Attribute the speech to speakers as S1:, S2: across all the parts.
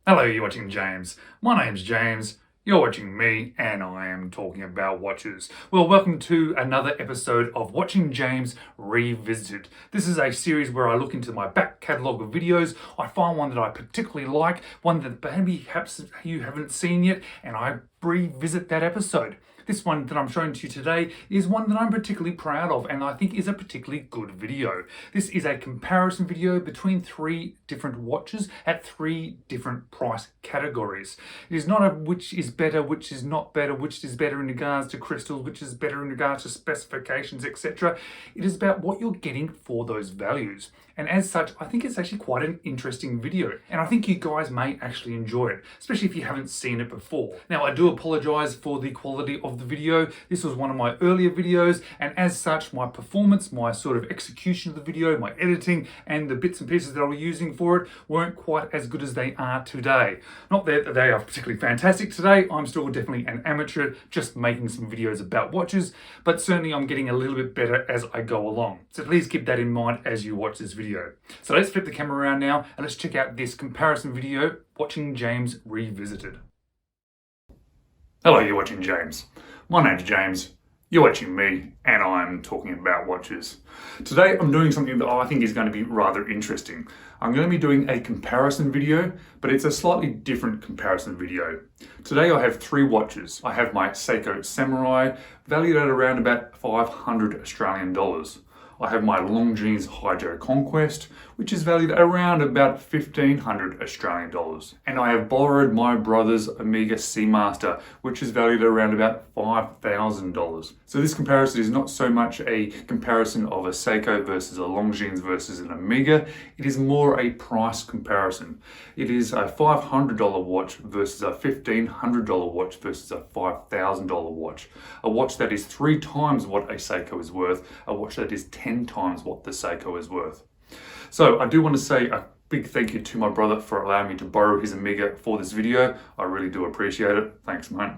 S1: Hello, you're watching James. My name's James, you're watching me, and I am talking about watches. Well, welcome to another episode of Watching James Revisited. This is a series where I look into my back catalogue of videos. I find one that I particularly like, one that perhaps you haven't seen yet, and I revisit that episode. This one that I'm showing to you today is one that I'm particularly proud of and I think is a particularly good video. This is a comparison video between three different watches at three different price categories. It is not a which is better, which is not better, which is better in regards to crystals, which is better in regards to specifications, etc. It is about what you're getting for those values. And as such, I think it's actually quite an interesting video. And I think you guys may actually enjoy it, especially if you haven't seen it before. Now, I do apologize for the quality of the video. This was one of my earlier videos, and as such, my performance, my sort of execution of the video, my editing, and the bits and pieces that I was using for it weren't quite as good as they are today. Not that they are particularly fantastic today. I'm still definitely an amateur, just making some videos about watches, but certainly I'm getting a little bit better as I go along. So please keep that in mind as you watch this video. So let's flip the camera around now and let's check out this comparison video, Watching James Revisited. Hello, you're watching James. My name's James, you're watching me, and I'm talking about watches. Today I'm doing something that I think is going to be rather interesting. I'm going to be doing a comparison video, but it's a slightly different comparison video. Today I have three watches. I have my Seiko Samurai, valued at around about 500 Australian dollars. I have my Longines Hydro Conquest, which is valued at around about 1,500 Australian dollars. And I have borrowed my brother's Omega Seamaster, which is valued at around about $5,000. So this comparison is not so much a comparison of a Seiko versus a Longines versus an Omega. It is more a price comparison. It is a $500 watch versus a $1,500 watch versus a $5,000 watch. A watch that is 3 times what a Seiko is worth, a watch that is 10 times what the Seiko is worth. So I do want to say a big thank you to my brother for allowing me to borrow his Omega for this video. I really do appreciate it. Thanks, mate.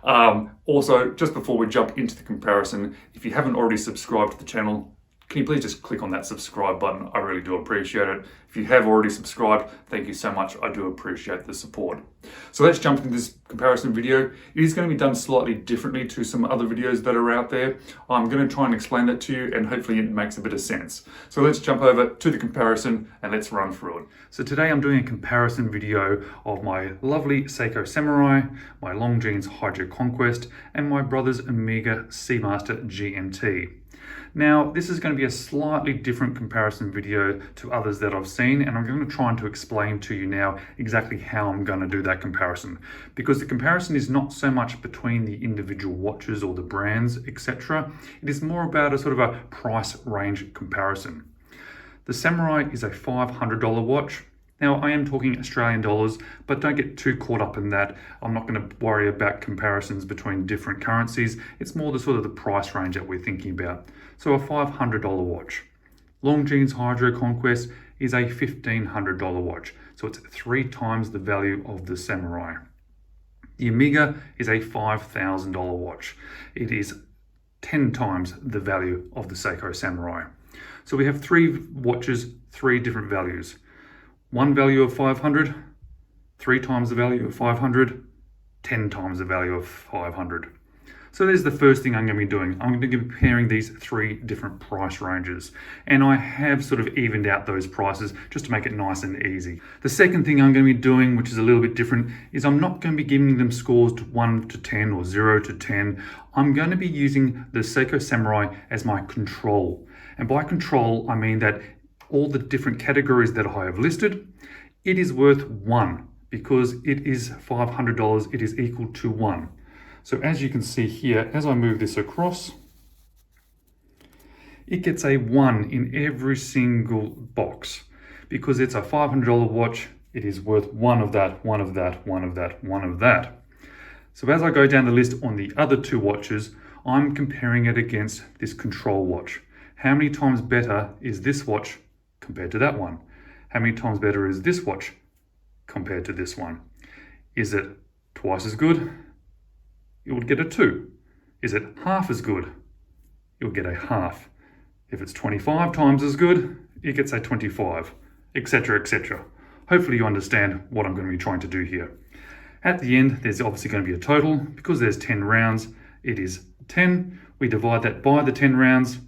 S1: Also, just before we jump into the comparison, if you haven't already subscribed to the channel, can you please just click on that subscribe button? I really do appreciate it. If you have already subscribed, thank you so much. I do appreciate the support. So let's jump into this comparison video. It is going to be done slightly differently to some other videos that are out there. I'm going to try and explain that to you and hopefully it makes a bit of sense. So let's jump over to the comparison and let's run through it. So today I'm doing a comparison video of my lovely Seiko Samurai, my Longines Hydro Conquest, and my brother's Omega Seamaster GMT. Now, this is going to be a slightly different comparison video to others that I've seen, and I'm going to try to explain to you now exactly how I'm going to do that comparison. Because the comparison is not so much between the individual watches or the brands, etc. It is more about a sort of a price range comparison. The Samurai is a $500 watch. Now, I am talking Australian dollars, but don't get too caught up in that. I'm not going to worry about comparisons between different currencies. It's more the sort of the price range that we're thinking about. So a $500 watch. Longines Hydro Conquest is a $1,500 watch. So it's 3 times the value of the Samurai. The Omega is a $5,000 watch. It is 10 times the value of the Seiko Samurai. So we have 3 watches, 3 different values. One value of 500, 3 times the value of 500, 10 times the value of 500. So there's the first thing I'm going to be doing. I'm going to be comparing these 3 different price ranges. And I have sort of evened out those prices just to make it nice and easy. The second thing I'm going to be doing, which is a little bit different, is I'm not going to be giving them scores to 1 to 10 or 0 to 10. I'm going to be using the Seiko Samurai as my control. And by control, I mean that all the different categories that I have listed, it is worth 1 because it is $500, it is equal to 1. So as you can see here, as I move this across, it gets a 1 in every single box because it's a $500 watch, it is worth 1 of that, 1 of that, 1 of that, 1 of that. So as I go down the list on the other 2 watches, I'm comparing it against this control watch. How many times better is this watch compared to that one? How many times better is this watch compared to this one? Is it twice as good? You would get a 2. Is it half as good? You'll get a half. If it's 25 times as good, it gets a 25, etc., etc. Hopefully you understand what I'm going to be trying to do here. At the end, there's obviously going to be a total. Because there's 10 rounds, it is 10. We divide that by the 10 rounds.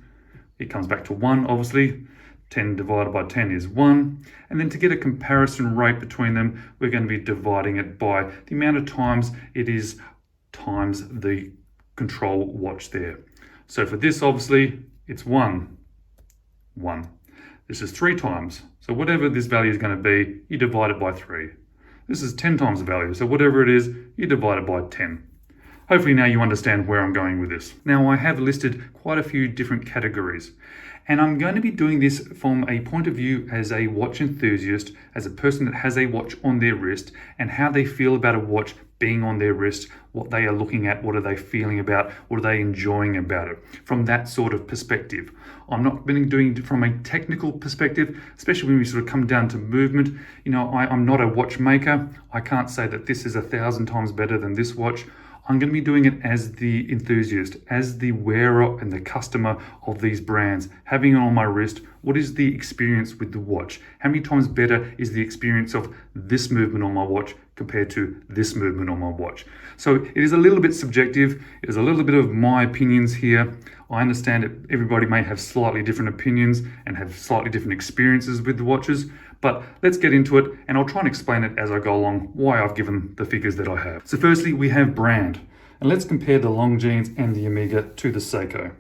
S1: It comes back to 1, obviously. 10 divided by 10 is 1. And then to get a comparison rate between them, we're going to be dividing it by the amount of times it is times the control watch there. So for this, obviously, it's 1. This is 3 times. So whatever this value is going to be, you divide it by 3. This is 10 times the value. So whatever it is, you divide it by 10. Hopefully now you understand where I'm going with this. Now I have listed quite a few different categories, and I'm going to be doing this from a point of view as a watch enthusiast, as a person that has a watch on their wrist, and how they feel about a watch being on their wrist, what they are looking at, what are they feeling about, what are they enjoying about it, from that sort of perspective. I'm not going to be doing it from a technical perspective, especially when we sort of come down to movement. You know, I'm not a watchmaker. I can't say that this is 1,000 times better than this watch. I'm going to be doing it as the enthusiast, as the wearer and the customer of these brands, having it on my wrist. What is the experience with the watch? How many times better is the experience of this movement on my watch compared to this movement on my watch? So it is a little bit subjective. It is a little bit of my opinions here. I understand that everybody may have slightly different opinions and have slightly different experiences with the watches, but let's get into it, and I'll try and explain it as I go along, why I've given the figures that I have. So firstly, we have brand, and let's compare the Longines and the Omega to the Seiko.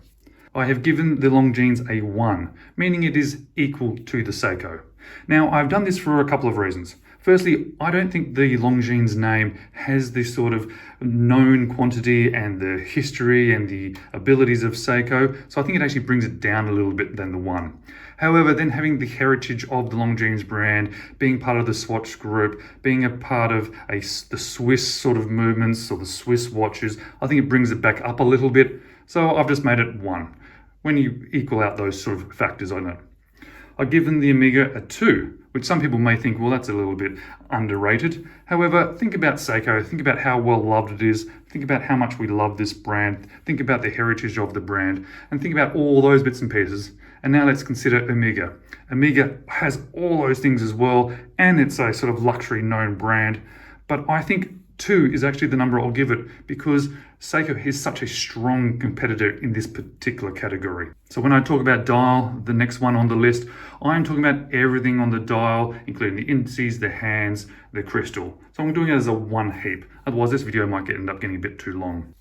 S1: I have given the Longines a 1, meaning it is equal to the Seiko. Now, I've done this for a couple of reasons. Firstly, I don't think the Longines name has this sort of known quantity and the history and the abilities of Seiko, so I think it actually brings it down a little bit than the 1. However, then having the heritage of the Longines brand, being part of the Swatch group, being a part of the Swiss sort of movements or the Swiss watches, I think it brings it back up a little bit. So I've just made it 1. When you equal out those sort of factors, I know. I've given the Omega a 2, which some people may think, well, that's a little bit underrated. However, think about Seiko, think about how well loved it is, think about how much we love this brand, think about the heritage of the brand, and think about all those bits and pieces. And now let's consider Omega. Omega has all those things as well, and it's a sort of luxury known brand. But I think 2 is actually the number I'll give it, because Seiko is such a strong competitor in this particular category. So when I talk about dial, the next one on the list, I'm talking about everything on the dial, including the indices, the hands, the crystal. So I'm doing it as a 1 heap. Otherwise this video might end up getting a bit too long.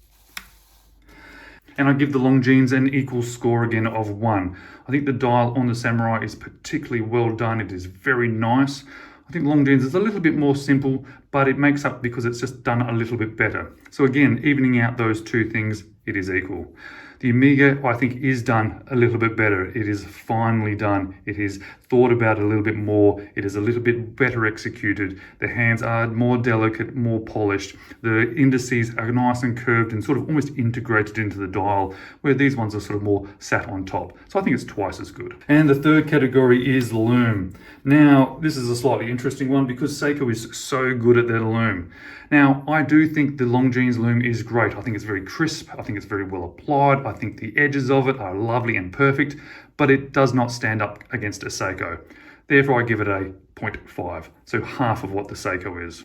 S1: And I give the Longines an equal score again of 1. I think the dial on the Samurai is particularly well done. It is very nice. I think Longines is a little bit more simple, but it makes up because it's just done a little bit better. So again, evening out those 2 things, it is equal. The Omega, I think, is done a little bit better. It is finely done. It is thought about a little bit more. It is a little bit better executed. The hands are more delicate, more polished. The indices are nice and curved and sort of almost integrated into the dial, where these ones are sort of more sat on top. So I think it's twice as good. And the third category is lume. Now, this is a slightly interesting one because Seiko is so good at their lume. Now, I do think the Longines lume is great. I think it's very crisp. I think it's very well applied. I think the edges of it are lovely and perfect, but it does not stand up against a Seiko. Therefore, I give it a 0.5, so half of what the Seiko is.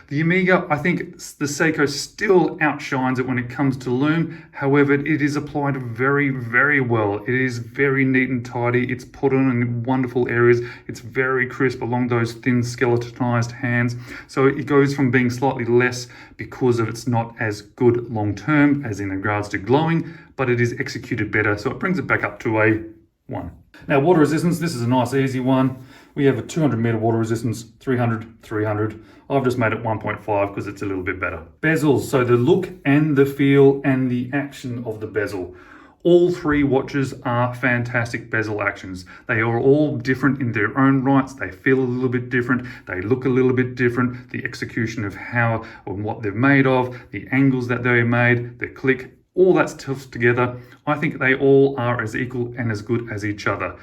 S1: The Omega, I think the Seiko still outshines it when it comes to lume. However, it is applied very, very well. It is very neat and tidy. It's put on in wonderful areas. It's very crisp along those thin skeletonized hands. So it goes from being slightly less because of it's not as good long term as in regards to glowing, but it is executed better. So it brings it back up to a 1. Now, water resistance, this is a nice easy one. We have a 200 meter water resistance, 300, 300. I've just made it 1.5 because it's a little bit better. Bezels, so the look and the feel and the action of the bezel. All 3 watches are fantastic bezel actions. They are all different in their own rights. They feel a little bit different. They look a little bit different. The execution of how or what they're made of, the angles that they're made, the click, all that stuff together, I think they all are as equal and as good as each other.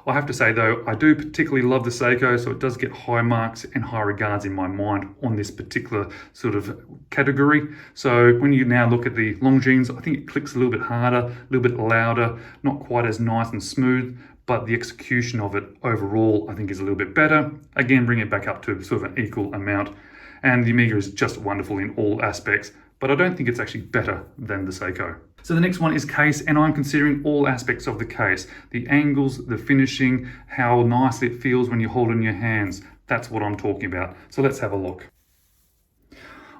S1: I have to say though, I do particularly love the Seiko, so it does get high marks and high regards in my mind on this particular sort of category. So when you now look at the Longines, I think it clicks a little bit harder, a little bit louder, not quite as nice and smooth, but the execution of it overall I think is a little bit better. Again, bring it back up to sort of an equal amount. And the Omega is just wonderful in all aspects, but I don't think it's actually better than the Seiko. So the next one is case, and I'm considering all aspects of the case. The angles, the finishing, how nicely it feels when you hold it in your hands. That's what I'm talking about. So let's have a look.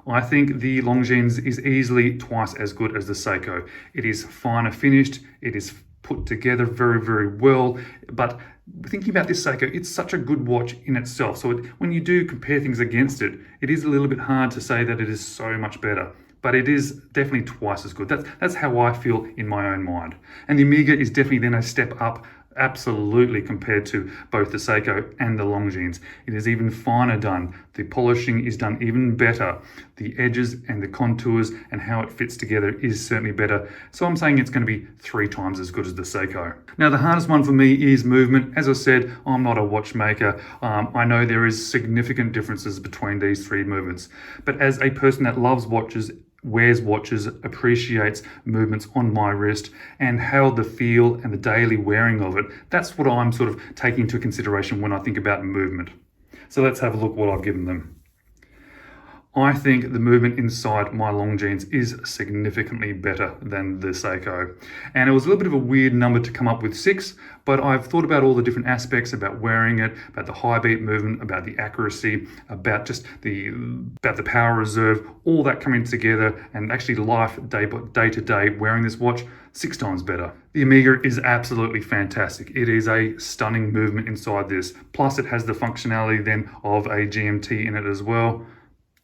S1: I think the Longines is easily twice as good as the Seiko. It is finer finished, it is put together very, very well, but thinking about this Seiko, it's such a good watch in itself. So when you do compare things against it, it is a little bit hard to say that it is so much better. But it is definitely twice as good. That's how I feel in my own mind. And the Omega is definitely then a step up, absolutely, compared to both the Seiko and the Longines. It is even finer done. The polishing is done even better. The edges and the contours and how it fits together is certainly better. So I'm saying it's going to be 3 times as good as the Seiko. Now the hardest one for me is movement. As I said, I'm not a watchmaker. I know there is significant differences between these 3 movements. But as a person that loves watches, wears watches, appreciates movements on my wrist and how the feel and the daily wearing of it, that's what I'm sort of taking into consideration when I think about movement. So let's have a look what I've given them. I think the movement inside my Longines is significantly better than the Seiko. And it was a little bit of a weird number to come up with 6, but I've thought about all the different aspects about wearing it, about the high beat movement, about the accuracy, about just about the power reserve, all that coming together, and actually life day to day wearing this watch, 6 times better. The Omega is absolutely fantastic. It is a stunning movement inside this. Plus it has the functionality then of a GMT in it as well.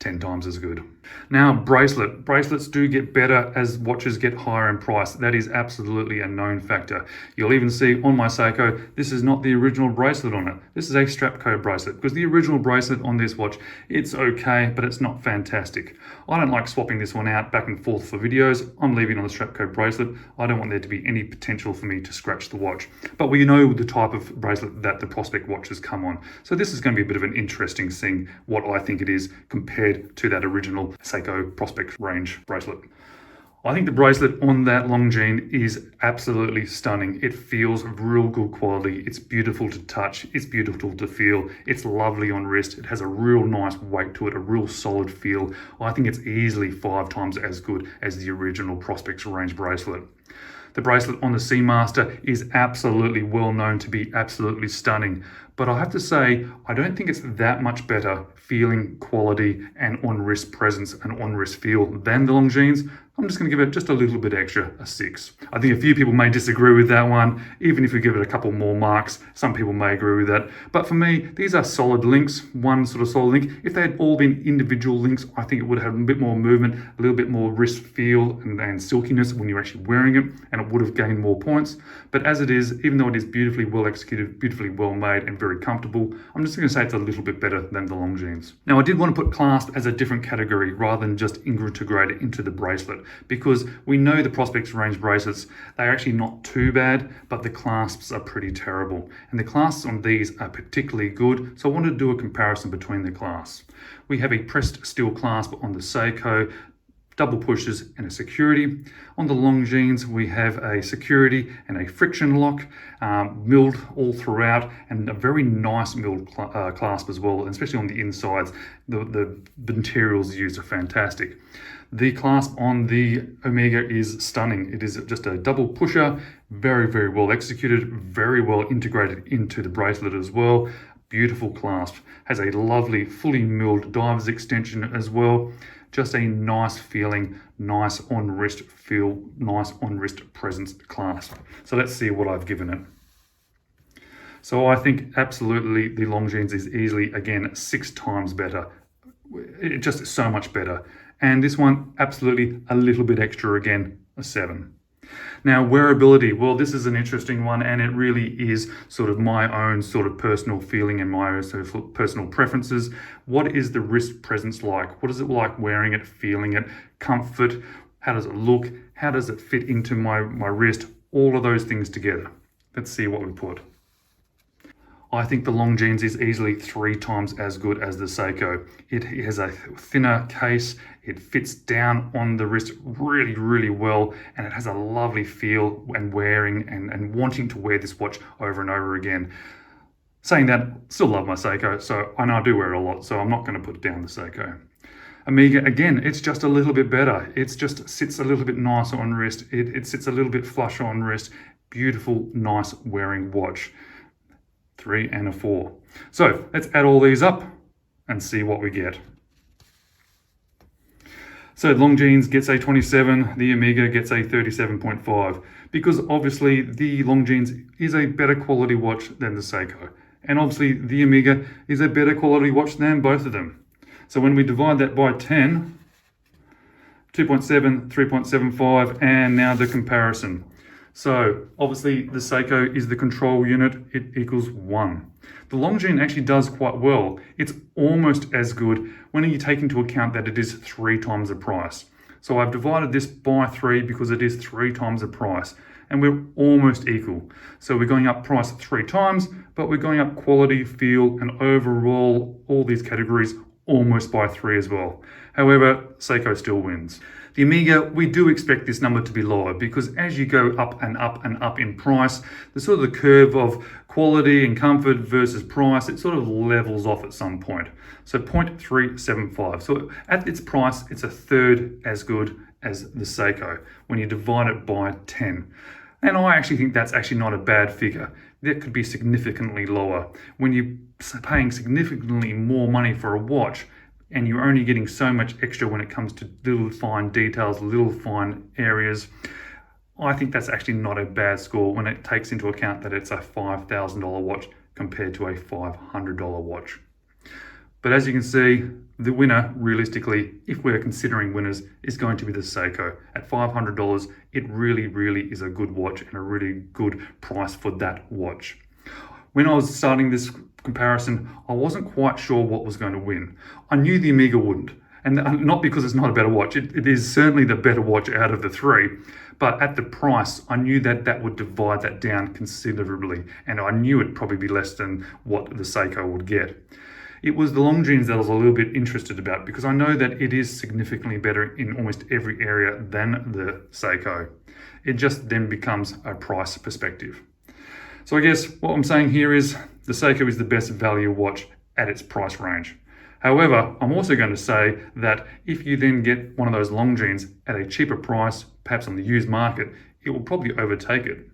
S1: 10 times as good. Now, bracelets do get better as watches get higher in price. That is absolutely a known factor. You'll even see on my Seiko, this is not the original bracelet on it. This is a strap code bracelet, because the original bracelet on this watch, it's okay, but it's not fantastic. I don't like swapping this one out back and forth for videos. I'm leaving on the strap code bracelet. I don't want there to be any potential for me to scratch the watch. But we know the type of bracelet that the Prospect watches come on. So this is going to be a bit of an interesting thing, what I think it is compared to that original Seiko Prospect range bracelet. I think the bracelet on that Longines is absolutely stunning. It feels real good quality. It's beautiful to touch. It's beautiful to feel. It's lovely on wrist. It has a real nice weight to it, a real solid feel. I think it's easily 5 times as good as the original Prospect range bracelet. The bracelet on the Seamaster is absolutely well known to be absolutely stunning. But I have to say, I don't think it's that much better feeling, quality, and on-wrist presence and on-wrist feel than the Longines. I'm just going to give it just a little bit extra, a 6. I think a few people may disagree with that one. Even if we give it a couple more marks, some people may agree with that. But for me, these are solid links, one sort of solid link. If they had all been individual links, I think it would have a bit more movement, a little bit more wrist feel and silkiness when you're actually wearing it, and it would have gained more points. But as it is, even though it is beautifully well executed, beautifully well made, and very comfortable, I'm just going to say it's a little bit better than the Longines. Now, I did want to put clasp as a different category rather than just integrate it into the bracelet, because we know the Prospect range bracelets, they're actually not too bad, but the clasps are pretty terrible. And the clasps on these are particularly good, so I wanted to do a comparison between the clasps. We have a pressed steel clasp on the Seiko, double pushes and a security. On the Longines, we have a security and a friction lock, milled all throughout, and a very nice milled clasp as well, especially on the insides. The materials used are fantastic. The clasp on the Omega is stunning. It is just a double pusher, very, very well executed, very well integrated into the bracelet as well. Beautiful clasp, has a lovely fully milled divers extension as well. Just a nice feeling, nice on wrist feel, nice on wrist presence clasp. So let's see what I've given it. So I think absolutely the Longines is easily, again, 6 times better. It just is so much better. And this one, absolutely a little bit extra again, a 7. Now, wearability, well, this is an interesting one, and it really is sort of my own sort of personal feeling and my own sort of personal preferences. What is the wrist presence like? What is it like wearing it, feeling it, comfort? How does it look? how does it fit into my wrist, all of those things together. Let's see what we put. I think the Longines is easily 3 times as good as the Seiko. It has a thinner case, it fits down on the wrist really, really well, and it has a lovely feel and wearing and wanting to wear this watch over and over again. Saying that, still love my Seiko, so I know I do wear it a lot, so I'm not going to put down the Seiko. Omega, again, it's just a little bit better. It just sits a little bit nicer on wrist. It sits a little bit flusher on wrist. Beautiful, nice wearing watch. 3 and a 4. So let's add all these up and see what we get. So Longines gets a 27, the Omega gets a 37.5, because obviously the Longines is a better quality watch than the Seiko. And obviously the Omega is a better quality watch than both of them. So when we divide that by 10, 2.7, 3.75, and now the comparison. So obviously the Seiko is the control unit, it equals 1. The Longines actually does quite well. It's almost as good when you take into account that it is 3 times the price. So I've divided this by 3 because it is 3 times the price, and we're almost equal. So we're going up price 3 times, but we're going up quality, feel, and overall, all these categories almost by 3 as well. However, Seiko still wins. The Omega, we do expect this number to be lower because as you go up and up and up in price, the sort of the curve of quality and comfort versus price, it sort of levels off at some point. So 0.375. So at its price, it's a third as good as the Seiko when you divide it by 10. And I actually think that's actually not a bad figure. That could be significantly lower. When you're paying significantly more money for a watch, and you're only getting so much extra when it comes to little fine details, little fine areas, I think that's actually not a bad score when it takes into account that it's a $5,000 watch compared to a $500 watch. But as you can see, the winner, realistically, if we're considering winners, is going to be the Seiko. At $500, it really, really is a good watch and a really good price for that watch. When I was starting this comparison, I wasn't quite sure what was going to win. I knew the Omega wouldn't, and not because it's not a better watch. It is certainly the better watch out of the 3, but at the price, I knew that that would divide that down considerably, and I knew it'd probably be less than what the Seiko would get. It was the Longines that I was a little bit interested about because I know that it is significantly better in almost every area than the Seiko. It just then becomes a price perspective. So I guess what I'm saying here is the Seiko is the best value watch at its price range. However, I'm also going to say that if you then get one of those Longines at a cheaper price, perhaps on the used market, it will probably overtake it.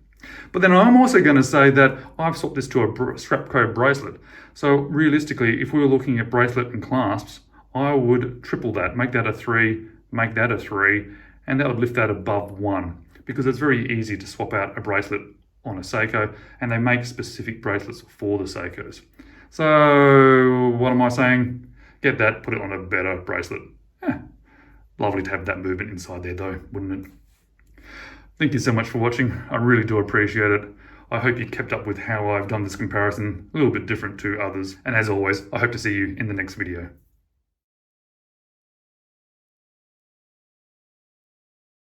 S1: But then I'm also going to say that I've swapped this to a Strapco bracelet. So realistically, if we were looking at bracelet and clasps, I would triple that, make that a 3, make that a 3, and that would lift that above 1 because it's very easy to swap out a bracelet on a Seiko, and they make specific bracelets for the Seikos. So what am I saying? Get that, put it on a better bracelet. Lovely to have that movement inside there though, wouldn't it? Thank you so much for watching. I really do appreciate it. I hope you kept up with how I've done this comparison, a little bit different to others. And as always, I hope to see you in the next video.